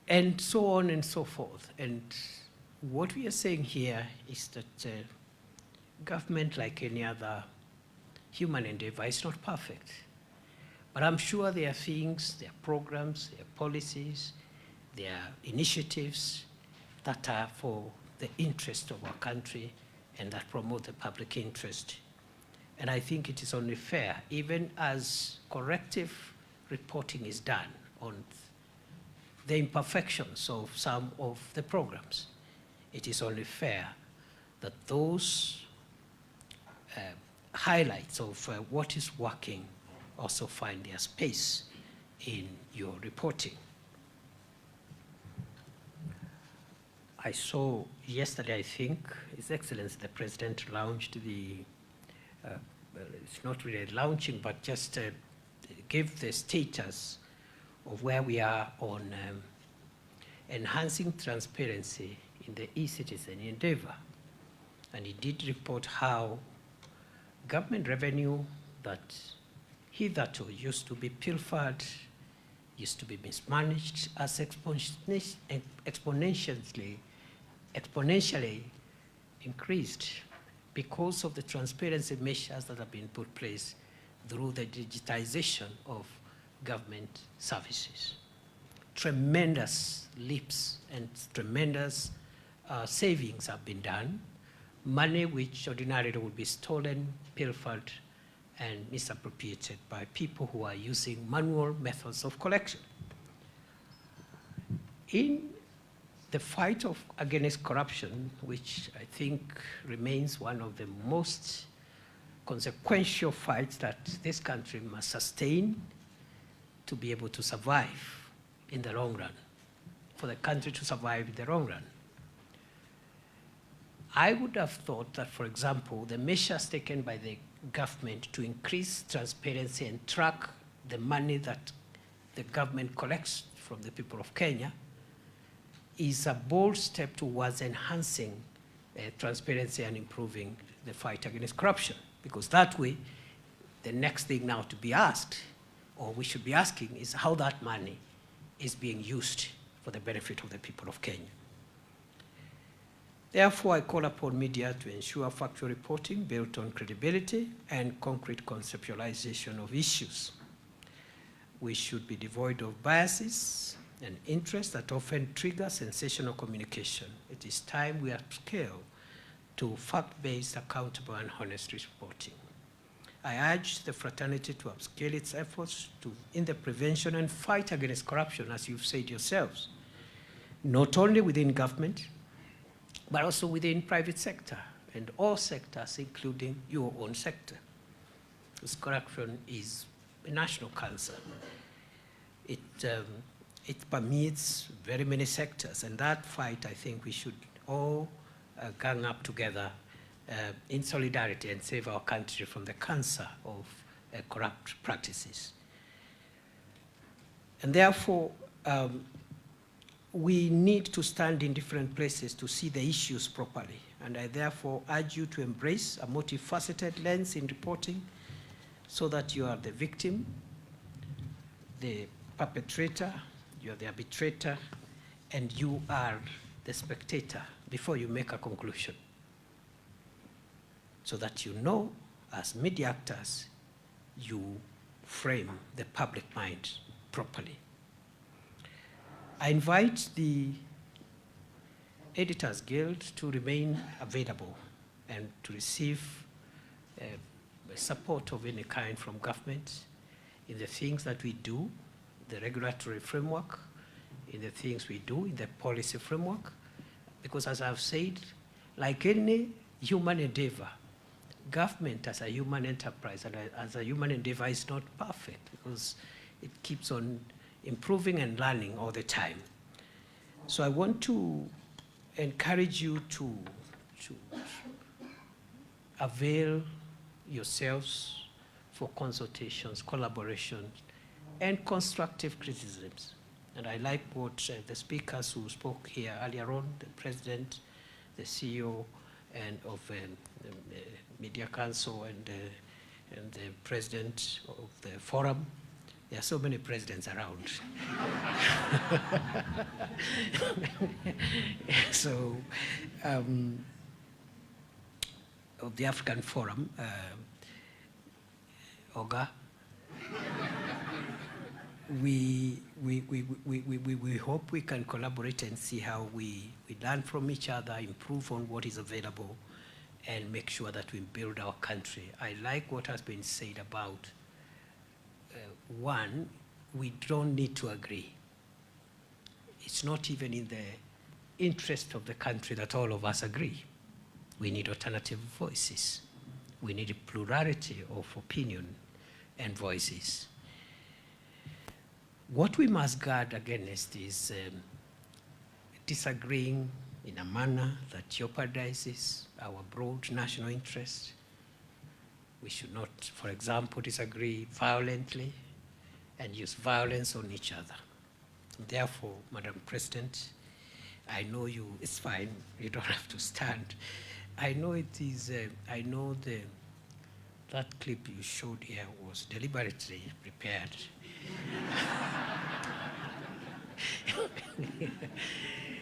and so on and so forth. And what we are saying here is that government, like any other human endeavor, is not perfect. But I'm sure there are things, there are programs, there are policies, there are initiatives that are for the interest of our country and that promote the public interest. And I think it is only fair, even as corrective reporting is done on the imperfections of some of the programs, it is only fair that those highlights of what is working also find their space in your reporting. I saw yesterday, I think, His Excellency the President launched the, well, it's not really launching, but just give the status of where we are on enhancing transparency in the e-citizen endeavor. And he did report how government revenue that hitherto used to be pilfered, used to be mismanaged, as exponentially increased because of the transparency measures that have been put in place through the digitization of government services. Tremendous leaps and tremendous savings have been done, money which ordinarily would be stolen, pilfered, and misappropriated by people who are using manual methods of collection. In the fight against corruption, which I think remains one of the most consequential fights that this country must sustain to be able to survive in the long run, for the country to survive in the long run. I would have thought that, for example, the measures taken by the government to increase transparency and track the money that the government collects from the people of Kenya is a bold step towards enhancing transparency and improving the fight against corruption. Because that way, the next thing now to be asked, or we should be asking, is how that money is being used for the benefit of the people of Kenya. Therefore, I call upon media to ensure factual reporting built on credibility and concrete conceptualization of issues. We should be devoid of biases and interests that often trigger sensational communication. It is time we upscale to fact-based, accountable, and honest reporting. I urge the fraternity to upscale its efforts in the prevention and fight against corruption, as you've said yourselves, not only within government, but also within private sector and all sectors, including your own sector. Because corruption is a national cancer. It permeates very many sectors, and that fight, I think we should all gang up together in solidarity and save our country from the cancer of corrupt practices. And therefore, we need to stand in different places to see the issues properly. And I therefore urge you to embrace a multifaceted lens in reporting so that you are the victim, the perpetrator, you are the arbitrator, and you are the spectator before you make a conclusion. So that you know, as media actors, you frame the public mind properly. I invite the Editors Guild to remain available and to receive support of any kind from government in the things that we do, the regulatory framework, in the things we do, in the policy framework. Because as I've said, like any human endeavor, government as a human enterprise and as a human endeavor is not perfect because it keeps on improving and learning all the time. So I want to encourage you to avail yourselves for consultations, collaboration, and constructive criticisms. And I like what the speakers who spoke here earlier on, the President, the CEO, and of the Media Council and the President of the Forum, There are so many presidents around. So, of the African Forum, Oga, we hope we can collaborate and see how we learn from each other, improve on what is available, and make sure that we build our country. I like what has been said about, one, we don't need to agree. It's not even in the interest of the country that all of us agree. We need alternative voices. We need a plurality of opinion and voices. What we must guard against is disagreeing in a manner that jeopardizes our broad national interest. We should not, for example, disagree violently and use violence on each other. Therefore, Madam President, I know you, it's fine, you don't have to stand. I know it is, I know that clip you showed here was deliberately prepared.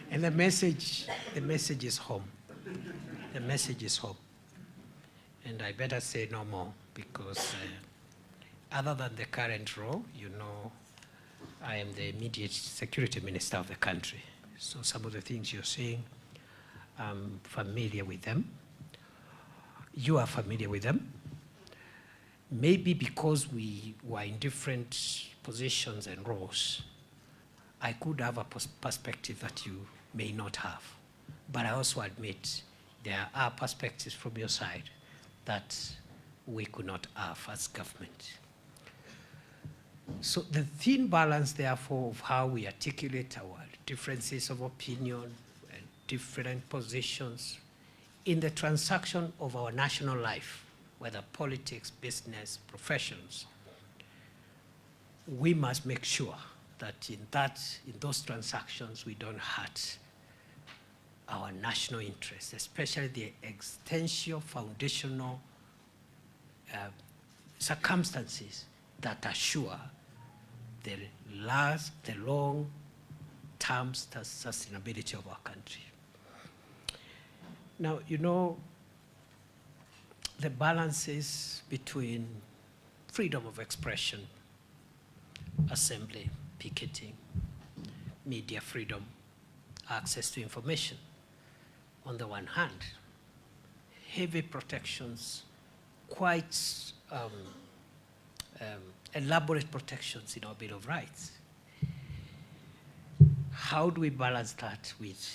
And the message is home. The message is home. And I better say no more because other than the current role, you know, I am the immediate security minister of the country. So some of the things you're saying, I'm familiar with them. You are familiar with them. Maybe because we were in different positions and roles, I could have a perspective that you may not have. But I also admit there are perspectives from your side that we could not have as government. So the thin balance, therefore, of how we articulate our differences of opinion and different positions in the transaction of our national life, whether politics, business, professions, we must make sure that in those transactions we don't hurt our national interests, especially the existential, foundational circumstances that assure the long-term sustainability of our country. Now, you know, the balances between freedom of expression, assembly, picketing, media freedom, access to information, on the one hand, heavy protections, quite elaborate protections in our Bill of Rights. How do we balance that with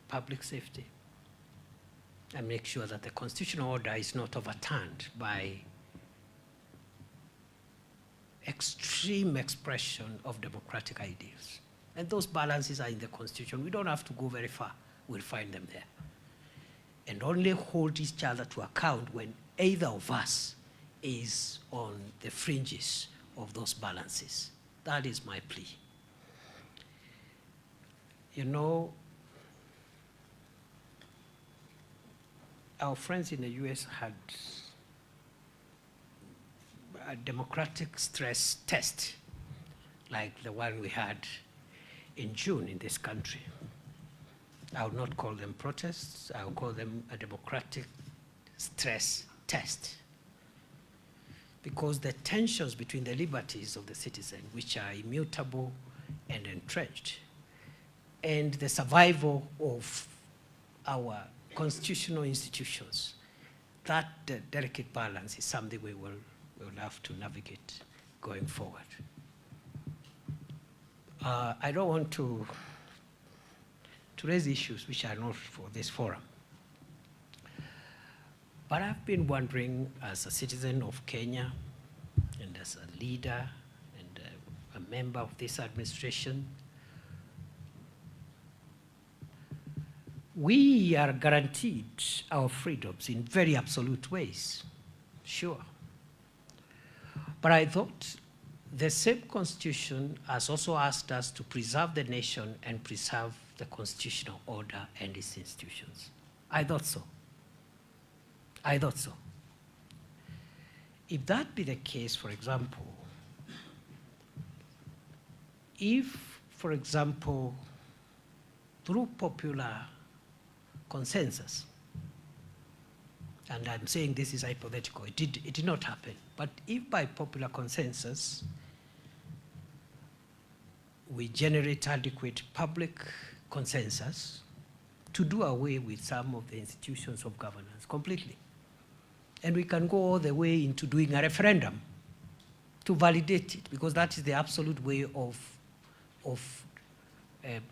public safety and make sure that the constitutional order is not overturned by extreme expression of democratic ideals? And those balances are in the Constitution. We don't have to go very far. We'll find them there. And only hold each other to account when either of us is on the fringes of those balances. That is my plea. You know, our friends in the US had a democratic stress test like the one we had in June in this country. I would not call them protests, I would call them a democratic stress test. Because the tensions between the liberties of the citizen, which are immutable and entrenched, and the survival of our constitutional institutions, that delicate balance is something we will have to navigate going forward. I don't want to raise issues which are not for this forum. But I've been wondering, as a citizen of Kenya and as a leader and a member of this administration, we are guaranteed our freedoms in very absolute ways, sure. But I thought the same Constitution has also asked us to preserve the nation and preserve the constitutional order and its institutions. I thought so. I thought so. If that be the case, for example, if, for example, through popular consensus, and I'm saying this is hypothetical, it did not happen, but if by popular consensus we generate adequate public consensus to do away with some of the institutions of governance completely, and we can go all the way into doing a referendum to validate it, because that is the absolute way of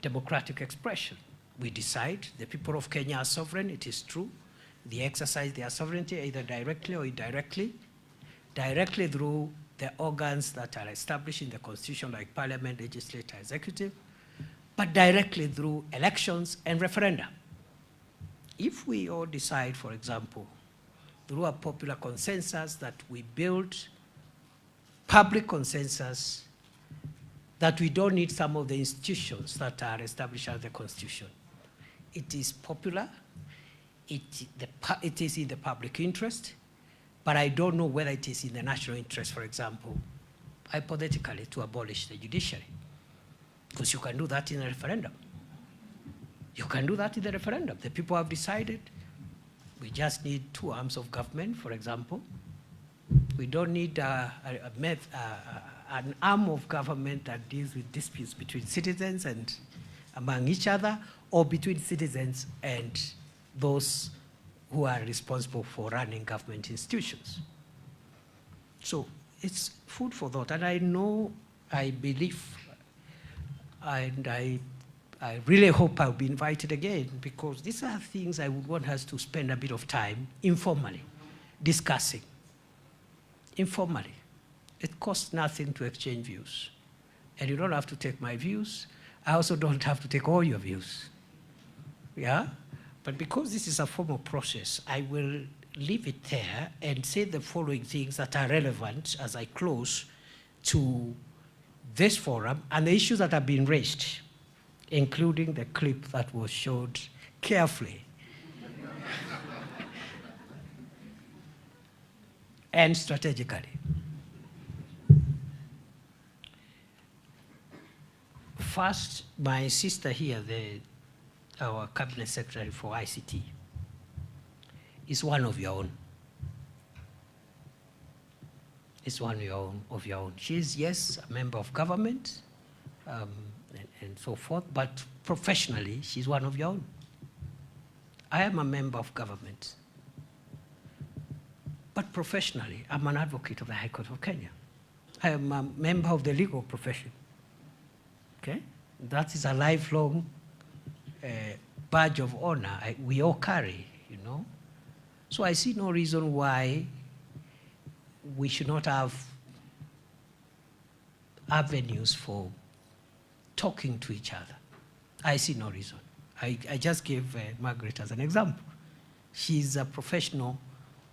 democratic expression. We decide, the people of Kenya are sovereign, it is true. They exercise their sovereignty either directly or indirectly, directly through the organs that are established in the Constitution, like Parliament, Legislature, Executive, but directly through elections and referenda. If we all decide, for example, through a popular consensus that we build public consensus that we don't need some of the institutions that are established under the Constitution. It is popular, it is in the public interest, but I don't know whether it is in the national interest, for example, hypothetically, to abolish the judiciary. Because you can do that in a referendum. You can do that in the referendum. The people have decided we just need 2 arms of government, for example. We don't need an arm of government that deals with disputes between citizens and among each other, or between citizens and those who are responsible for running government institutions. So it's food for thought, and I know, I believe, and I really hope I'll be invited again, because these are things I would want us to spend a bit of time informally discussing. Informally. It costs nothing to exchange views. And you don't have to take my views. I also don't have to take all your views. Yeah? But because this is a formal process, I will leave it there and say the following things that are relevant as I close to this forum and the issues that have been raised, including the clip that was showed carefully and strategically. First, my sister here, our Cabinet Secretary for ICT, is one of your own. Is one of your own. She is, yes, a member of government, and so forth, but professionally, she's one of your own. I am a member of government, but professionally, I'm an advocate of the High Court of Kenya. I am a member of the legal profession. Okay? That is a lifelong badge of honor we all carry, you know? So I see no reason why we should not have avenues for talking to each other. I see no reason. I just gave Margaret as an example. She's a professional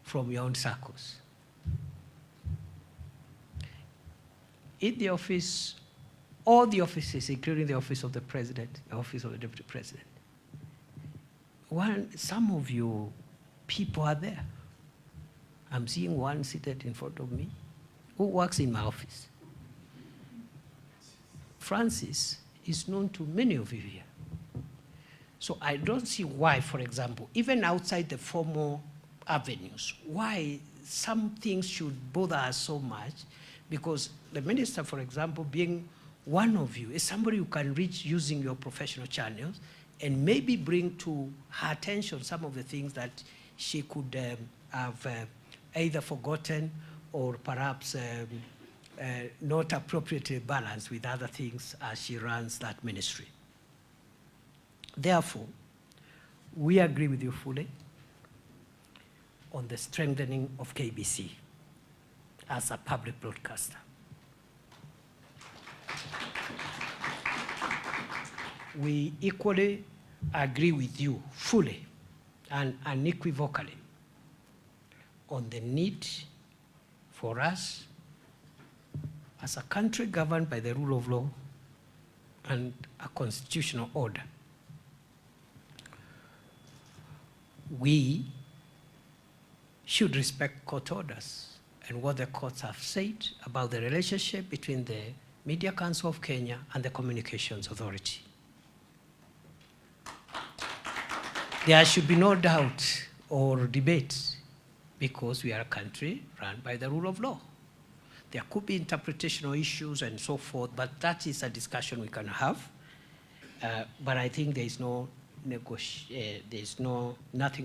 from your own circles. In the office, all the offices, including the office of the president, the office of the deputy president, some of you people are there. I'm seeing one seated in front of me who works in my office. Francis is known to many of you here. So I don't see why, for example, even outside the formal avenues, why some things should bother us so much, because the minister, for example, being one of you, is somebody who can reach using your professional channels and maybe bring to her attention some of the things that she could have either forgotten or perhaps not appropriately balanced with other things as she runs that ministry. Therefore, we agree with you fully on the strengthening of KBC as a public broadcaster. We equally agree with you fully and unequivocally on the need for us as a country governed by the rule of law and a constitutional order. We should respect court orders and what the courts have said about the relationship between the Media Council of Kenya, and the Communications Authority. There should be no doubt or debate, because we are a country run by the rule of law. There could be interpretational issues and so forth, but that is a discussion we can have. But I think there is nothing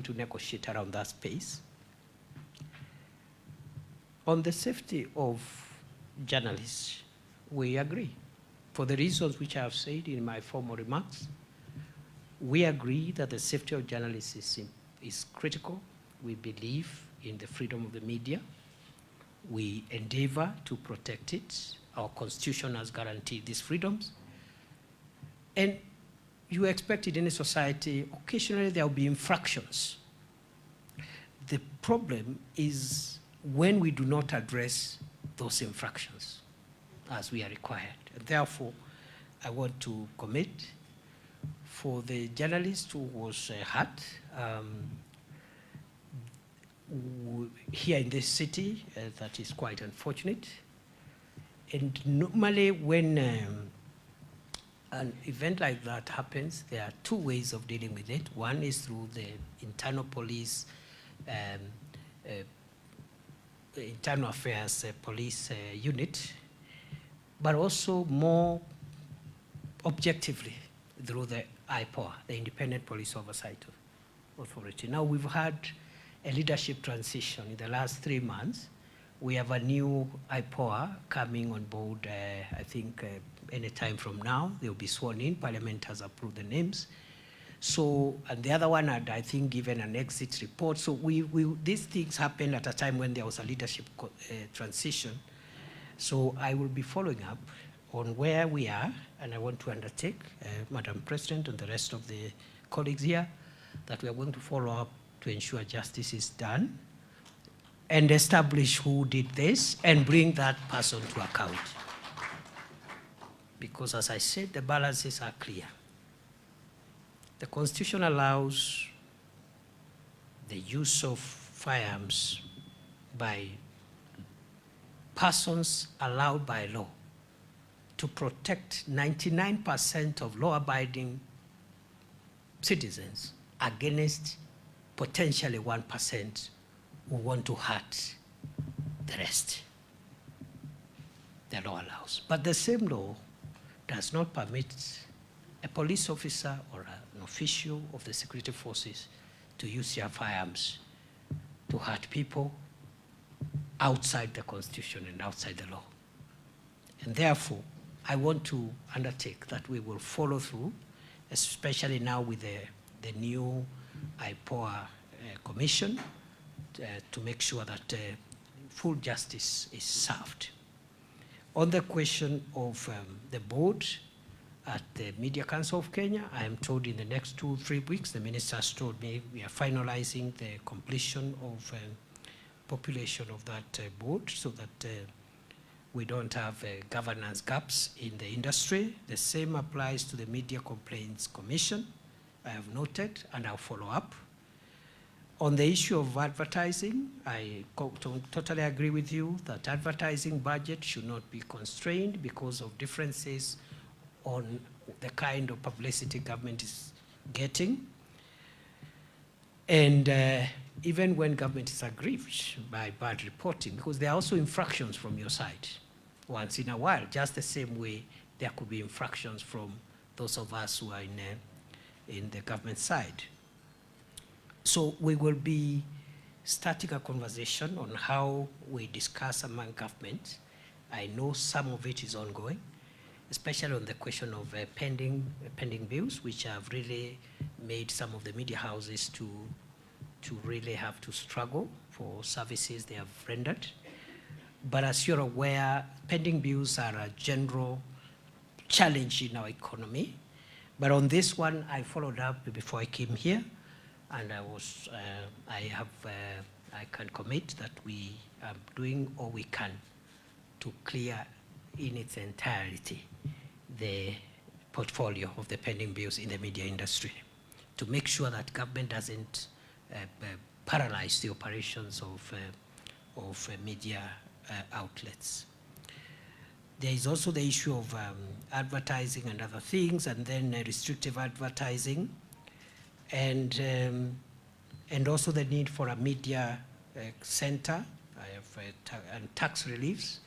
to negotiate around that space. On the safety of journalists, we agree. For the reasons which I have said in my formal remarks, we agree that the safety of journalists is critical. We believe in the freedom of the media. We endeavor to protect it. Our Constitution has guaranteed these freedoms. And you expect it in a society, occasionally there will be infractions. The problem is when we do not address those infractions as we are required. And therefore, I want to commit for the journalist who was hurt here in this city, that is quite unfortunate. And normally when an event like that happens, there are two ways of dealing with it. One is through the internal police, internal affairs police unit, but also more objectively through the IPOA, the Independent Police Oversight Authority. Now we've had a leadership transition in the last 3 months. We have a new IPOA coming on board, I think any time from now. They'll be sworn in. Parliament has approved the names. So, and the other one had, I think, given an exit report. So these things happened at a time when there was a leadership transition. So I will be following up on where we are, and I want to undertake, Madam President and the rest of the colleagues here, that we are going to follow up to ensure justice is done and establish who did this and bring that person to account. Because as I said, the balances are clear. The Constitution allows the use of firearms by persons allowed by law to protect 99% of law-abiding citizens against potentially 1% who want to hurt the rest. The law allows. But the same law does not permit a police officer or an official of the security forces to use their firearms to hurt people outside the Constitution and outside the law. And therefore, I want to undertake that we will follow through, especially now with the new IPOA commission, to make sure that full justice is served. On the question of the board at the Media Council of Kenya, I am told in the next 2-3 weeks, the minister has told me we are finalizing the completion of population of that board so that we don't have governance gaps in the industry. The same applies to the Media Complaints Commission. I have noted and I'll follow up. On the issue of advertising, I totally agree with you that advertising budget should not be constrained because of differences on the kind of publicity government is getting. And even when government is aggrieved by bad reporting, because there are also infractions from your side once in a while, just the same way there could be infractions from those of us who are in the government side. So we will be starting a conversation on how we discuss among government. I know some of it is ongoing, especially on the question of pending bills, which have really made some of the media houses to really have to struggle for services they have rendered. But as you're aware, pending bills are a general challenge in our economy. But on this one, I followed up before I came here, and I can commit that we are doing all we can to clear in its entirety the portfolio of the pending bills in the media industry, to make sure that government doesn't paralyze the operations of media outlets. There is also the issue of advertising and other things, and then restrictive advertising, and also the need for a media center and tax reliefs.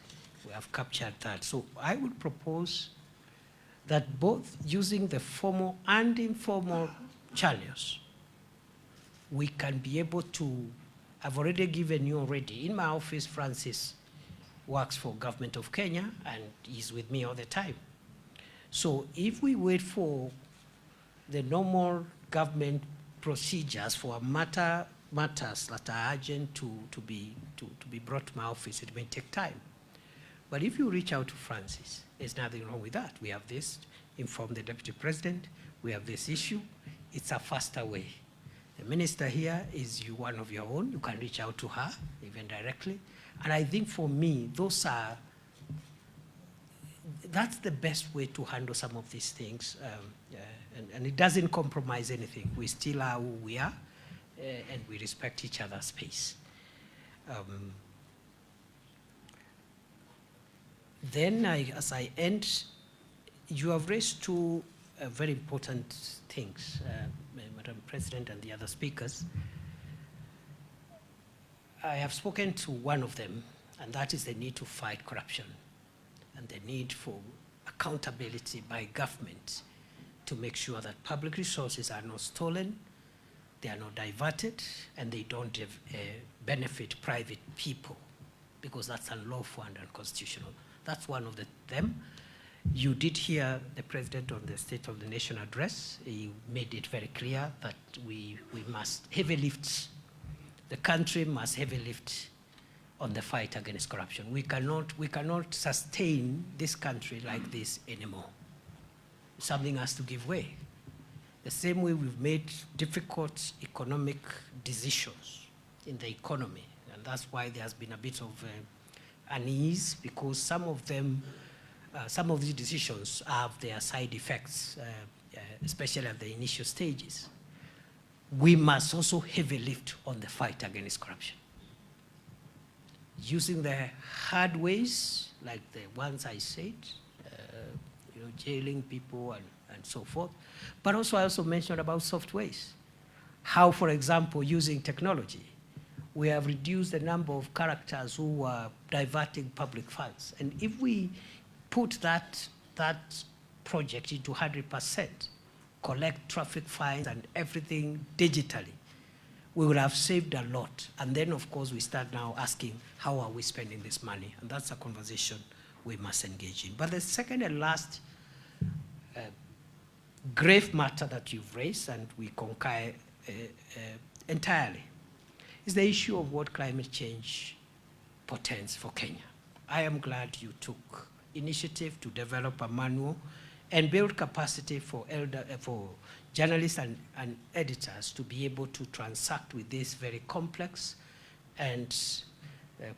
We have captured that. So I would propose that both using the formal and informal channels, we can be able to, I've already given you already, in my office, Francis works for Government of Kenya and is with me all the time. So if we wait for the normal government procedures for matters that are urgent to be brought to my office, it may take time. But if you reach out to Francis, there's nothing wrong with that. We have this, inform the Deputy President, we have this issue. It's a faster way. The minister here is one of your own. You can reach out to her, even directly. And I think for me, that's the best way to handle some of these things. And it doesn't compromise anything. We still are who we are, and we respect each other's space. Then, as I end, you have raised two very important things, Madam President and the other speakers. I have spoken to one of them, and that is the need to fight corruption and the need for accountability by government to make sure that public resources are not stolen, they are not diverted, and they don't benefit private people, because that's unlawful and unconstitutional. That's one of them. You did hear the President on the State of the Nation address. He made it very clear that we must heavy lift, the country must heavy lift on the fight against corruption. We cannot sustain this country like this anymore. Something has to give way. The same way we've made difficult economic decisions in the economy, and that's why there has been a bit of unease, because some of these decisions have their side effects, especially at the initial stages. We must also heavy lift on the fight against corruption, using the hard ways, like the ones I said, jailing people and so forth. But also I also mentioned about soft ways. How, for example, using technology, we have reduced the number of characters who are diverting public funds. And if we put that project into 100%, collect traffic fines and everything digitally, we would have saved a lot. And then, of course, we start now asking, how are we spending this money? And that's a conversation we must engage in. But the second and last grave matter that you've raised, and we concur entirely, is the issue of what climate change portends for Kenya. I am glad you took initiative to develop a manual and build capacity for journalists and editors to be able to transact with this very complex and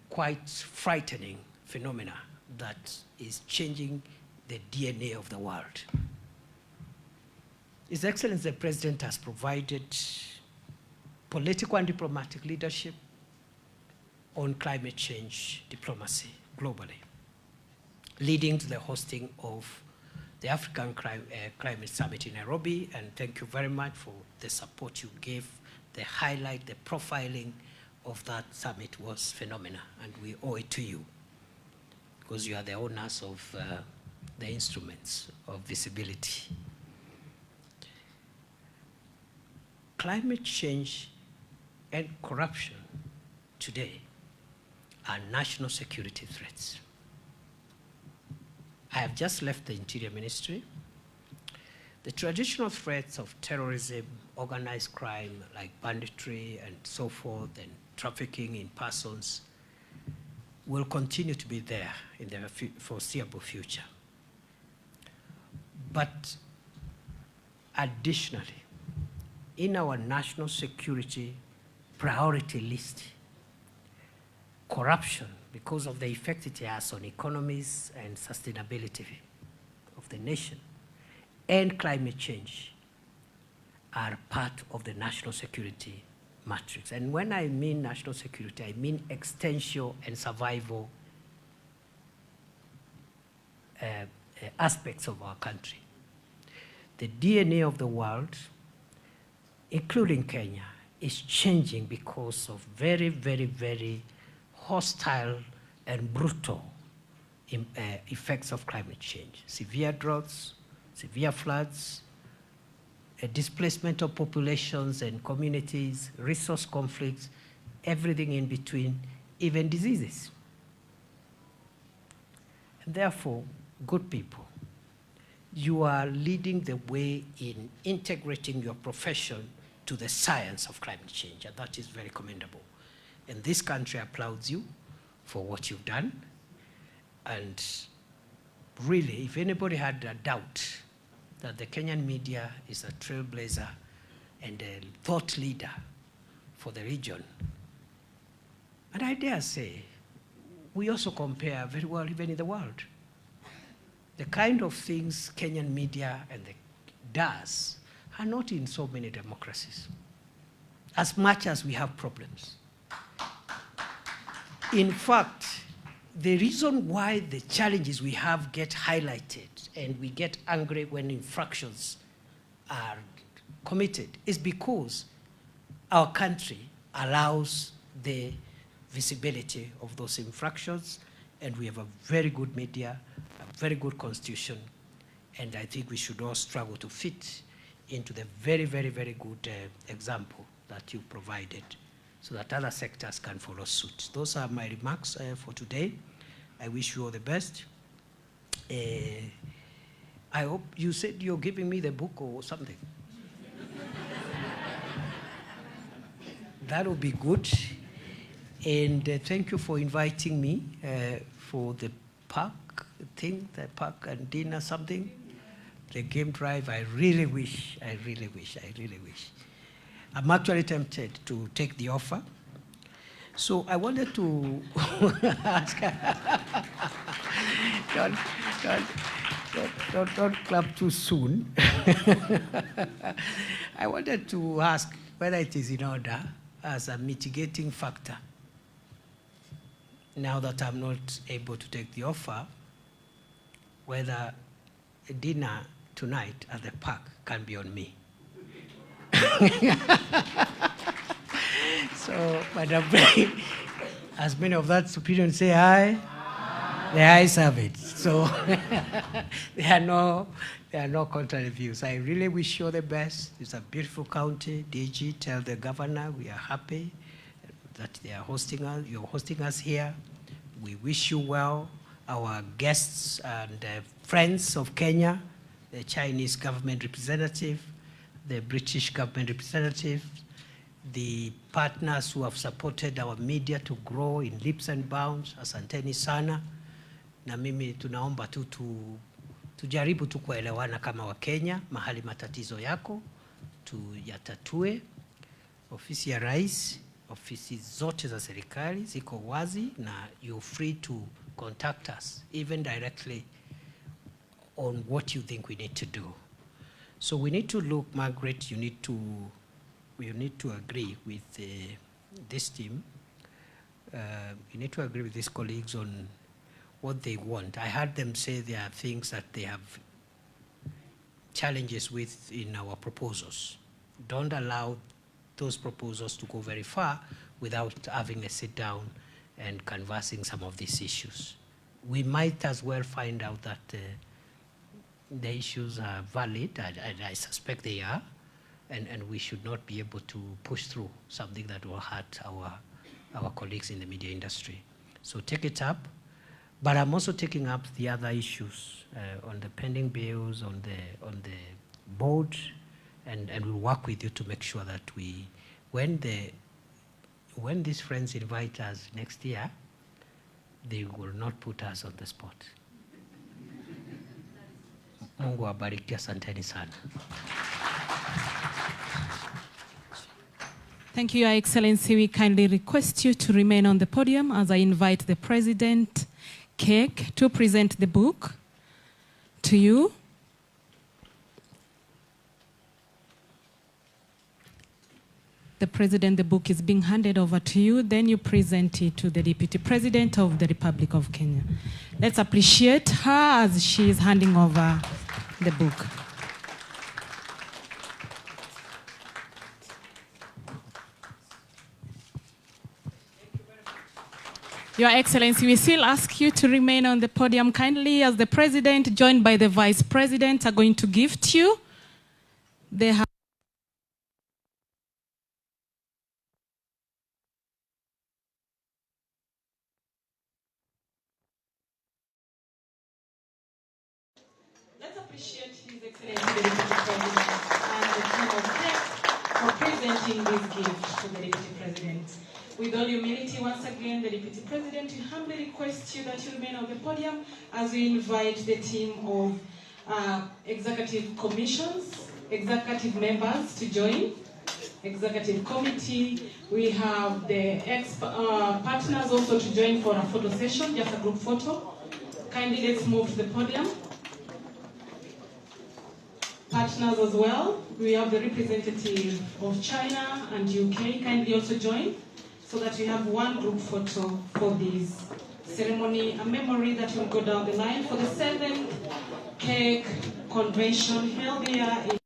quite frightening phenomena that is changing the DNA of the world. His Excellency the President has provided political and diplomatic leadership on climate change diplomacy globally, leading to the hosting of the African Climate Summit in Nairobi. And thank you very much for the support you gave. The highlight, the profiling of that summit was phenomenal, and we owe it to you, because you are the owners of the instruments of visibility. Climate change and corruption today are national security threats. I have just left the Interior Ministry. The traditional threats of terrorism, organized crime like banditry and so forth, and trafficking in persons will continue to be there in the foreseeable future. But additionally, in our national security priority list, corruption, because of the effect it has on economies and sustainability of the nation, and climate change are part of the national security matrix. And when I mean national security, I mean existential and survival aspects of our country. The DNA of the world, including Kenya, is changing because of very, very, very hostile and brutal effects of climate change. Severe droughts, severe floods, a displacement of populations and communities, resource conflicts, everything in between, even diseases. And therefore, good people, you are leading the way in integrating your profession to the science of climate change, and that is very commendable. And this country applauds you for what you've done. And really, if anybody had a doubt that the Kenyan media is a trailblazer and a thought leader for the region, and I dare say, we also compare very well even in the world. The kind of things Kenyan media does are not in so many democracies, as much as we have problems. In fact, the reason why the challenges we have get highlighted and we get angry when infractions are committed is because our country allows the visibility of those infractions, and we have a very good media, a very good constitution, and I think we should all struggle to fit into the very, very, very good example that you provided so that other sectors can follow suit. Those are my remarks for today. I wish you all the best. I hope you said you're giving me the book or something. That would be good. And thank you for inviting me for the park thing, the park and dinner something, the game drive. I really wish. I'm actually tempted to take the offer. So I wanted to ask, don't clap too soon. I wanted to ask whether it is in order as a mitigating factor, now that I'm not able to take the offer, whether a dinner tonight at the park can be on me. So, Madam President, as many of that opinion say aye, the ayes have it. So there are no contrary views. I really wish you the best. It's a beautiful county. DG, tell the governor we are happy that they are hosting us. You're hosting us here. We wish you well. Our guests and friends of Kenya, the Chinese government representative, the British government representative, the partners who have supported our media to grow in leaps and bounds, asanteni sana. Na mimi tunaomba tu tujaribu tu kuelewana kama Wakenya, mahali matatizo yako, tuyatatue. Ofisi ya Rais, ofisi zote za serikali ziko wazi, na you're free to contact us, even directly, on what you think we need to do. So we need to look, Margaret, you need to agree with this team. You need to agree with these colleagues on what they want. I heard them say there are things that they have challenges with in our proposals. Don't allow those proposals to go very far without having a sit down and canvassing some of these issues. We might as well find out that the issues are valid, and I suspect they are, and we should not be able to push through something that will hurt our colleagues in the media industry. So take it up. But I'm also taking up the other issues on the pending bills, on the board, and we'll work with you to make sure that when these friends invite us next year, they will not put us on the spot. Mungu awabariki, asanteni sana. Thank you, Your Excellency. We kindly request you to remain on the podium as I invite the President, Cake, to present the book to you. the President, the book is being handed over to you. Then you present it to the Deputy President of the Republic of Kenya. Let's appreciate her as she is handing over the book. Your Excellency, we still ask you to remain on the podium kindly as the President, joined by the Vice President, are going to gift you. They have Let's appreciate His Excellency the Deputy President and the team of KEC for presenting this gift to the Deputy President. With all humility, once again, the Deputy President, we humbly request you that you remain on the podium as we invite the team of executive commissions, executive members to join. Executive committee, we have the partners also to join for a photo session, just a group photo. Kindly let's move to the podium. Partners as well, we have the representative of China and UK, kindly also join, so that we have one group photo for this ceremony, a memory that will go down the line for the 7th KEC convention held here in